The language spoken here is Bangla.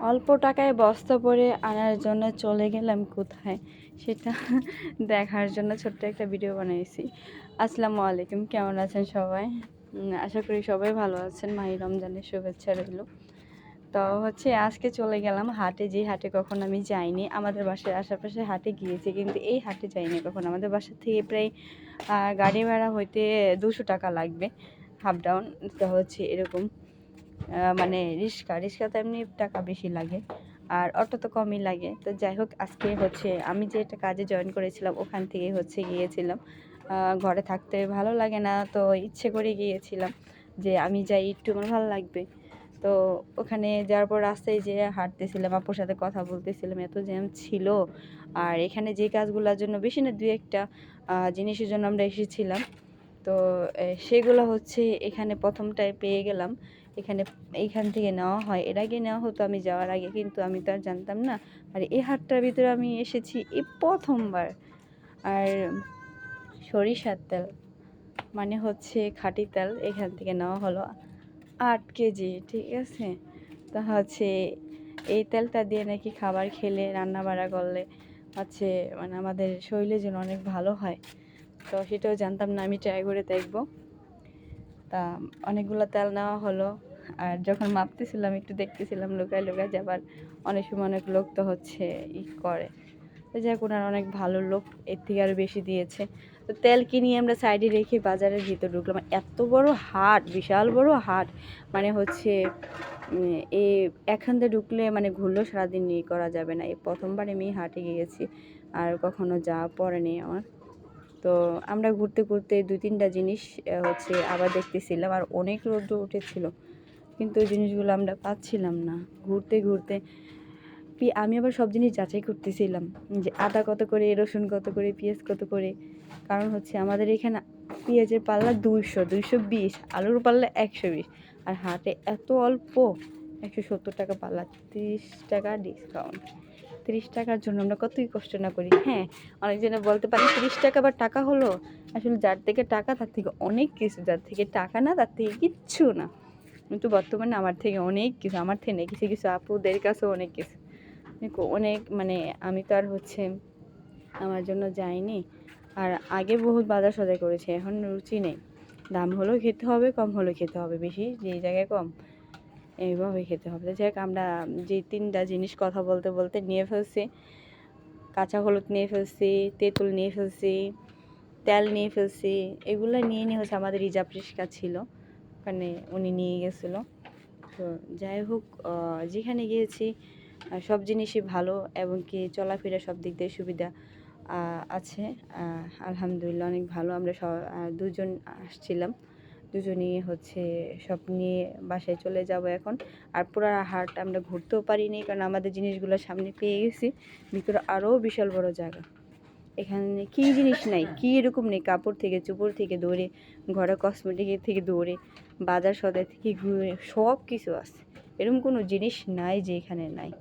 অল্প টাকায় বস্তা পরে আনার জন্য চলে গেলাম কোথায় সেটা দেখার জন্য ছোট্ট একটা ভিডিও বানিয়েছি। আসসালামু আলাইকুম, কেমন আছেন সবাই? আশা করি সবাই ভালো আছেন। মাহি রমজানের শুভেচ্ছা রইল। তো আজকে চলে গেলাম হাটে, যে হাটে কখন আমি যাইনি। আমাদের বাসার আশেপাশে হাটে গিয়েছি, কিন্তু এই হাটে যাইনি কখন। আমাদের বাসা থেকে প্রায় গাড়ি ভাড়া হইতে 200 টাকা লাগবে, হাফ ডাউন। তো এরকম মানে রিক্সা তো এমনি টাকা বেশি লাগে, আর অটো তো কমই লাগে। তো যাই হোক, আজকে আমি যে একটা কাজে জয়েন করেছিলাম ওখান থেকে গিয়েছিলাম। ঘরে থাকতে ভালো লাগে না, তো ইচ্ছে করে গিয়েছিলাম যে আমি যাই, একটু আমার ভালো লাগবে। তো ওখানে যাওয়ার পর রাস্তায় যে হাঁটতেছিলাম, আপুর সাথে কথা বলতেছিলাম, এত জ্যাম ছিল। আর এখানে যে কাজগুলোর জন্য বেশি না, দুই একটা জিনিসের জন্য আমরা এসেছিলাম। তো সেগুলো এখানে প্রথমটায় পেয়ে গেলাম। এইখান থেকে নেওয়া হয়, এর আগে নেওয়া হতো আমি যাওয়ার আগে, কিন্তু আমি তো আর জানতাম না। আর এই হাটটার ভিতরে আমি এসেছি এই প্রথমবার। আর সরিষার তেল মানে খাঁটি তেল, এখান থেকে নেওয়া হলো 8 কেজি, ঠিক আছে। তো এই তেলটা দিয়ে নাকি খাবার খেলে, রান্না বাড়া করলে মানে আমাদের শরীরের জন্য অনেক ভালো হয়। তো সেটাও জানতাম না, আমি ট্রাই করে দেখবো। তা অনেকগুলো তেল নেওয়া হলো। আর যখন মাপতেছিলাম একটু দেখতেছিলাম লুকায় লুকায়, যে আবার অনেক সময় অনেক লোক তো করে। তো যাই হোক, ওনার অনেক ভালো লোক, এর থেকে আরও বেশি দিয়েছে। তো তেল কিনিয়ে আমরা সাইডে রেখে বাজারের ভিতর ঢুকলাম। এত বড় হাট, বিশাল বড় হাট, মানে এই এখান থেকে ঢুকলে মানে ঘুরলেও সারাদিন নিয়ে করা যাবে না। এই প্রথমবার আমি হাটে গিয়েছি, আর কখনো যাওয়া পড়েনি আমার। তো আমরা ঘুরতে ঘুরতে 2-3টা জিনিস আবার দেখতেছিলাম, আর অনেক রৌদ্র উঠেছিল, কিন্তু ওই জিনিসগুলো আমরা পাচ্ছিলাম না। ঘুরতে ঘুরতে আমি আবার সব জিনিস যাচাই করতেছিলাম, যে আদা কত করে, রসুন কত করে, পেঁয়াজ কত করে। কারণ আমাদের এখানে পেঁয়াজের পাল্লা 200-220, আলুর পাল্লা 120, আর হাটে এত অল্প 170 টাকা পাল্লা, 30 টাকা ডিসকাউন্ট। 30 টাকার জন্য আমরা কতই কষ্ট না করি। হ্যাঁ, অনেকজনে বলতে পারে 30 টাকা বা টাকা হলো। আসলে যার থেকে টাকা তার থেকে অনেক কিছু, যার থেকে টাকা না তার থেকে কিচ্ছু না। কিন্তু বর্তমানে আমার থেকে অনেক কিছু, আমার থেকে নেই, কিছু কিছু আপুদের কাছেও অনেক কিছু, অনেক মানে আমি তো আর আমার জন্য যাইনি। আর আগে বহুত বাজার সদাই করেছে, এখন রুচি নেই। দাম হলেও খেতে হবে, কম হলেও খেতে হবে, বেশি যেই জায়গায় কম এইভাবে খেতে হবে। যাই হোক, আমরা যে 3টা জিনিস কথা বলতে বলতে নিয়ে ফেলছি। কাঁচা হলুদ নিয়ে ফেলছি, তেঁতুল নিয়ে ফেলছি, তেল নিয়ে ফেলছি। এগুলো নিয়ে আমাদের রিজার্ভ রিক্সা ছিল, ওখানে উনি নিয়ে গেছিলো। তো যাই হোক, যেখানে গিয়েছি সব জিনিসই ভালো, এবং কি চলাফেরা সব দিক দিয়ে সুবিধা আছে। আলহামদুলিল্লাহ অনেক ভালো। আমরা দুজন আসছিলাম, দুজনই সব নিয়ে বাসায় চলে যাব এখন। আর পুরো হাট আমরা ঘুরতেও পারিনি, কারণ আমাদের জিনিসগুলো সামনে পেয়ে গেছি। ভিতরে আরও বিশাল বড় জায়গা, এখানে কী জিনিস নাই, কী এরকম নেই। কাপড় থেকে চোপড় থেকে দৌড়ে, ঘরে কসমেটিকের থেকে দৌড়ে, বাজার সদাই থেকে ঘুরে সব কিছু আছে। এরকম কোনো জিনিস নাই যে এখানে নাই।